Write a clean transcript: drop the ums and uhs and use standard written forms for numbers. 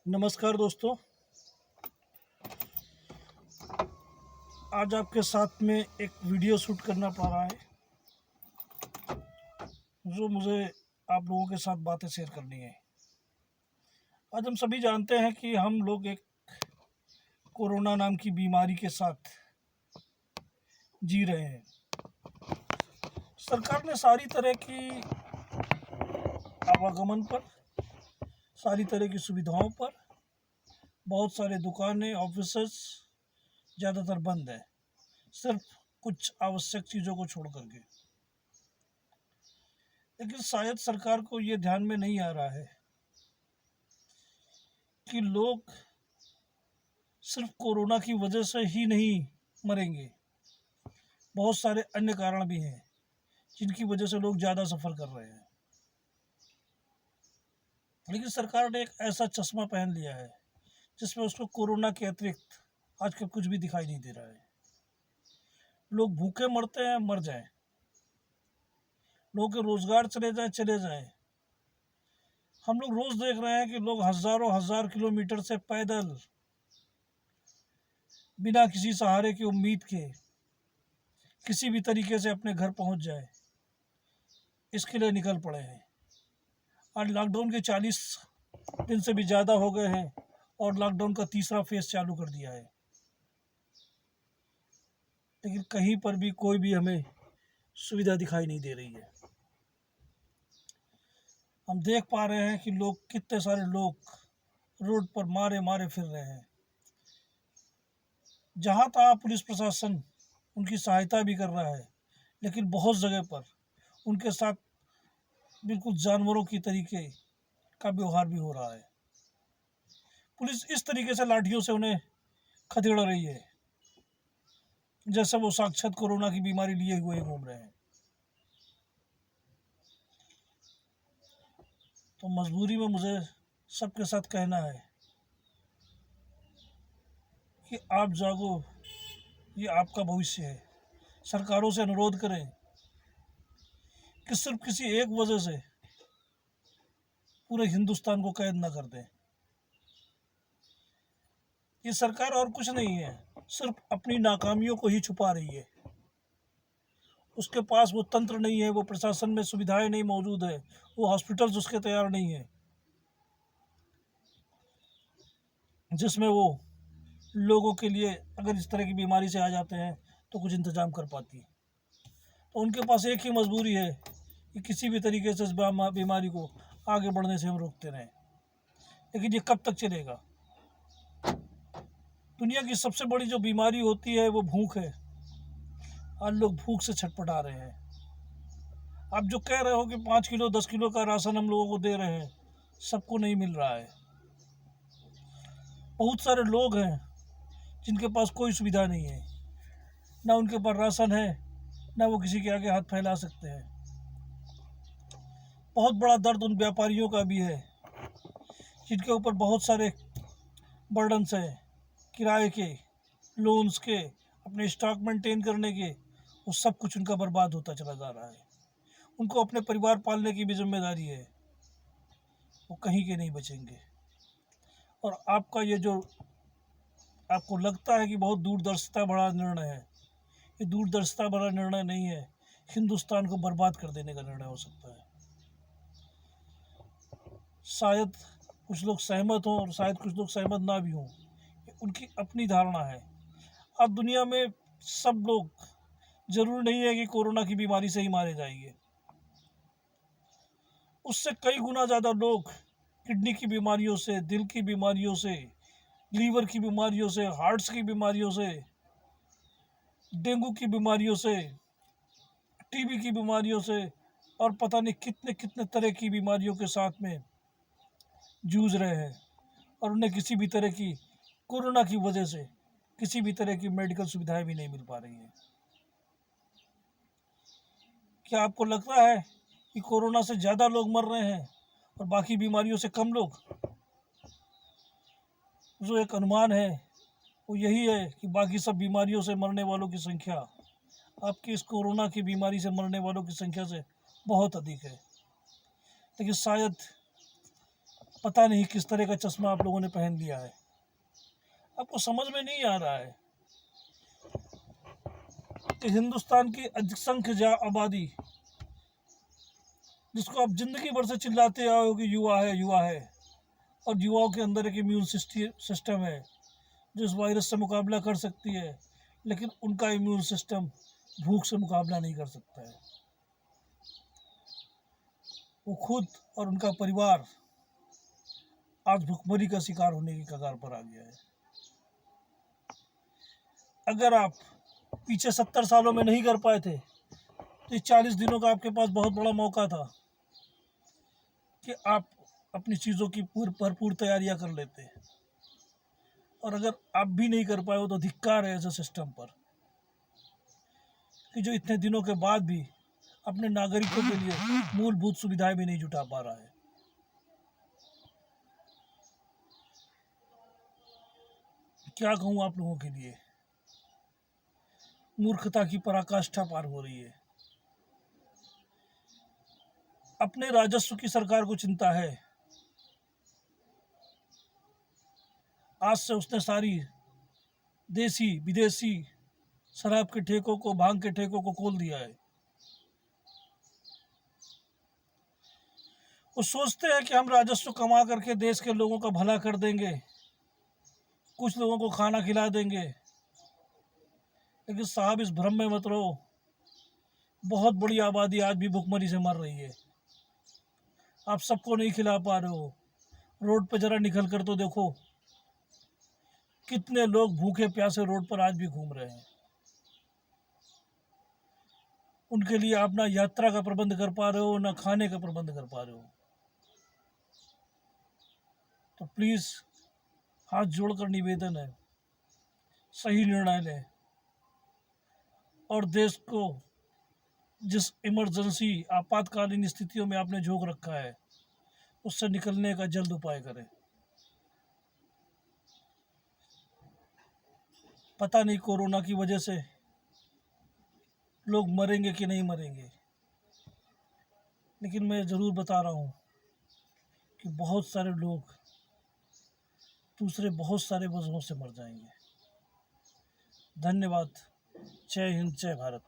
नमस्कार दोस्तों। आज आपके साथ में एक वीडियो शूट करना पड़ रहा है जो मुझे आप लोगों के साथ बातें शेयर करनी है। आज हम सभी जानते हैं कि हम लोग एक कोरोना नाम की बीमारी के साथ जी रहे हैं। सरकार ने सारी तरह की आवागमन पर, सारी तरह की सुविधाओं पर, बहुत सारे दुकानें, ऑफिसेस ज़्यादातर बंद है, सिर्फ कुछ आवश्यक चीज़ों को छोड़ करके। लेकिन शायद सरकार को ये ध्यान में नहीं आ रहा है कि लोग सिर्फ कोरोना की वजह से ही नहीं मरेंगे, बहुत सारे अन्य कारण भी हैं जिनकी वजह से लोग ज़्यादा सफ़र कर रहे हैं। लेकिन सरकार ने एक ऐसा चश्मा पहन लिया है जिसमें उसको कोरोना के अतिरिक्त आजकल कुछ भी दिखाई नहीं दे रहा है। लोग भूखे मरते हैं, मर जाएं, लोगों के रोजगार चले जाए, चले जाएं। हम लोग रोज देख रहे हैं कि लोग हजारों हजार किलोमीटर से पैदल बिना किसी सहारे की उम्मीद के किसी भी तरीके से अपने घर पहुंच जाए, इसके लिए निकल पड़े हैं। आज लॉकडाउन के 40 दिन से भी ज़्यादा हो गए हैं और लॉकडाउन का तीसरा फेज चालू कर दिया है, लेकिन कहीं पर भी कोई भी हमें सुविधा दिखाई नहीं दे रही है। हम देख पा रहे हैं कि लोग, कितने सारे लोग रोड पर मारे मारे फिर रहे हैं। जहाँ तहाँ पुलिस प्रशासन उनकी सहायता भी कर रहा है, लेकिन बहुत जगह पर उनके साथ बिल्कुल जानवरों की तरीके का व्यवहार भी हो रहा है। पुलिस इस तरीके से लाठियों से उन्हें खदेड़ रही है जैसे वो साक्षात कोरोना की बीमारी लिए हुए घूम रहे हैं। तो मजबूरी में मुझे सबके साथ कहना है कि आप जागो, ये आपका भविष्य है। सरकारों से अनुरोध करें कि सिर्फ किसी एक वजह से पूरे हिंदुस्तान को कैद न कर दें। ये सरकार और कुछ नहीं है, सिर्फ अपनी नाकामियों को ही छुपा रही है। उसके पास वो तंत्र नहीं है, वो प्रशासन में सुविधाएं नहीं मौजूद है, वो हॉस्पिटल्स उसके तैयार नहीं है जिसमें वो लोगों के लिए, अगर इस तरह की बीमारी से आ जाते हैं तो कुछ इंतज़ाम कर पाती है। तो उनके पास एक ही मजबूरी है कि किसी भी तरीके से इस बीमारी को आगे बढ़ने से हम रोकते रहें। लेकिन ये कब तक चलेगा? दुनिया की सबसे बड़ी जो बीमारी होती है वो भूख है। आज लोग भूख से छटपटा रहे हैं। आप जो कह रहे हो कि 5 किलो 10 किलो का राशन हम लोगों को दे रहे हैं, सबको नहीं मिल रहा है। बहुत सारे लोग हैं जिनके पास कोई सुविधा नहीं है, ना उनके पास राशन है, ना वो किसी के आगे हाथ फैला सकते हैं। बहुत बड़ा दर्द उन व्यापारियों का भी है जिनके ऊपर बहुत सारे बर्डन्स हैं, किराए के, लोन्स के, अपने स्टॉक मेंटेन करने के। वो सब कुछ उनका बर्बाद होता चला जा रहा है। उनको अपने परिवार पालने की भी जिम्मेदारी है, वो कहीं के नहीं बचेंगे। और आपका ये जो, आपको लगता है कि बहुत दूरदर्शिता भरा निर्णय है, ये दूरदर्शिता भरा निर्णय नहीं है, हिंदुस्तान को बर्बाद कर देने का निर्णय हो सकता है। शायद कुछ लोग सहमत हों और शायद कुछ लोग सहमत ना भी हों, उनकी अपनी धारणा है। अब दुनिया में सब लोग, जरूरी नहीं है कि कोरोना की बीमारी से ही मारे जाएंगे। उससे कई गुना ज़्यादा लोग किडनी की बीमारियों से, दिल की बीमारियों से, लीवर की बीमारियों से, हार्ट्स की बीमारियों से, डेंगू की बीमारियों से, टीबी की बीमारियों से और पता नहीं कितने कितने तरह की बीमारियों के साथ में जूझ रहे हैं। और उन्हें किसी भी तरह की, कोरोना की वजह से किसी भी तरह की मेडिकल सुविधाएं भी नहीं मिल पा रही हैं। क्या आपको लगता है कि कोरोना से ज़्यादा लोग मर रहे हैं और बाकी बीमारियों से कम लोग? जो एक अनुमान है वो यही है कि बाकी सब बीमारियों से मरने वालों की संख्या आपकी इस कोरोना की बीमारी से मरने वालों की संख्या से बहुत अधिक है। लेकिन शायद पता नहीं किस तरह का चश्मा आप लोगों ने पहन लिया है, आपको समझ में नहीं आ रहा है कि हिंदुस्तान की अधिसंख्य आबादी, जिसको आप जिंदगी भर से चिल्लाते आए हो कि युवा है युवा है, और युवाओं के अंदर एक इम्यून सिस्टम है जो इस वायरस से मुकाबला कर सकती है, लेकिन उनका इम्यून सिस्टम भूख से मुकाबला नहीं कर सकता है। वो खुद और उनका परिवार आज भुखमरी का शिकार होने की कगार पर आ गया है। अगर आप पीछे 70 सालों में नहीं कर पाए थे तो इस 40 दिनों का आपके पास बहुत बड़ा मौका था कि आप अपनी चीज़ों की भरपूर तैयारियां कर लेते। और अगर आप भी नहीं कर पाए हो तो धिक्कार है ऐसे सिस्टम पर कि जो इतने दिनों के बाद भी अपने नागरिकों के लिए मूलभूत सुविधाएं भी नहीं जुटा पा रहा है। क्या कहूँ आप लोगों के लिए, मूर्खता की पराकाष्ठा पार हो रही है। अपने राजस्व की सरकार को चिंता है, आज से उसने सारी देसी विदेशी शराब के ठेकों को, भांग के ठेकों को खोल दिया है। वो सोचते हैं कि हम राजस्व कमा करके देश के लोगों का भला कर देंगे, कुछ लोगों को खाना खिला देंगे, लेकिन साहब इस भ्रम में मत रहो, बहुत बड़ी आबादी आज भी भुखमरी से मर रही है। आप सबको नहीं खिला पा रहे हो। रोड पे जरा निकल कर तो देखो, कितने लोग भूखे प्यासे रोड पर आज भी घूम रहे हैं। उनके लिए आप ना यात्रा का प्रबंध कर पा रहे हो, ना खाने का प्रबंध कर पा रहे हो। तो प्लीज़ हाथ जोड़कर निवेदन है, सही निर्णय लें और देश को जिस इमरजेंसी आपातकालीन स्थितियों में आपने झोंक रखा है उससे निकलने का जल्द उपाय करें। पता नहीं कोरोना की वजह से लोग मरेंगे कि नहीं मरेंगे, लेकिन मैं ज़रूर बता रहा हूँ कि बहुत सारे लोग दूसरे बहुत सारे वजहों से मर जाएंगे। धन्यवाद। जय हिंद, जय भारत।